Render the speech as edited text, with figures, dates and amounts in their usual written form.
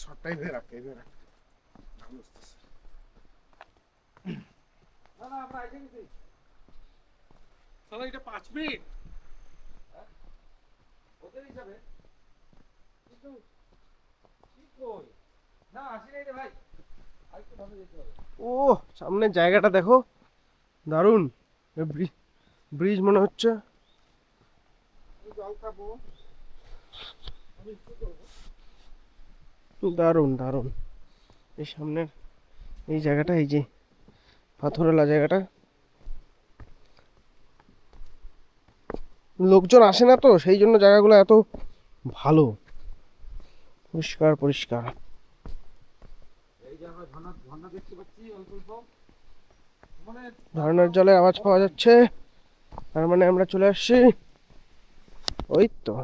শর্টটাই ধরে রাখ, এই ধরে রাখ। না না আমরা আইছি গেছি। শালা এটা 5 মিনিট ওদের হিসাবে কিন্তু ঠিক কই না আসি নাই রে ভাই, আরেকটু ভাবে যেতে হবে। ও সামনের জায়গাটা দেখো, দারুণ। ব্রিজ মনে হচ্ছে। জল খাবো। দারুণ দারুণ। এই সামনের এই জায়গাটা, এই যে পাথরওয়ালা জায়গাটা, লোকজন আসে না তো সেই জন্য জায়গাগুলো এত ভালো, পরিষ্কার পরিষ্কার। এই যে আমরা ঝর্ণা ঝর্ণা দেখতে পাচ্ছি অল্প অল্প, মানে ঝর্ণার জলে আওয়াজ পাওয়া যাচ্ছে, তার মানে আমরা চলে আসছি। ওই তো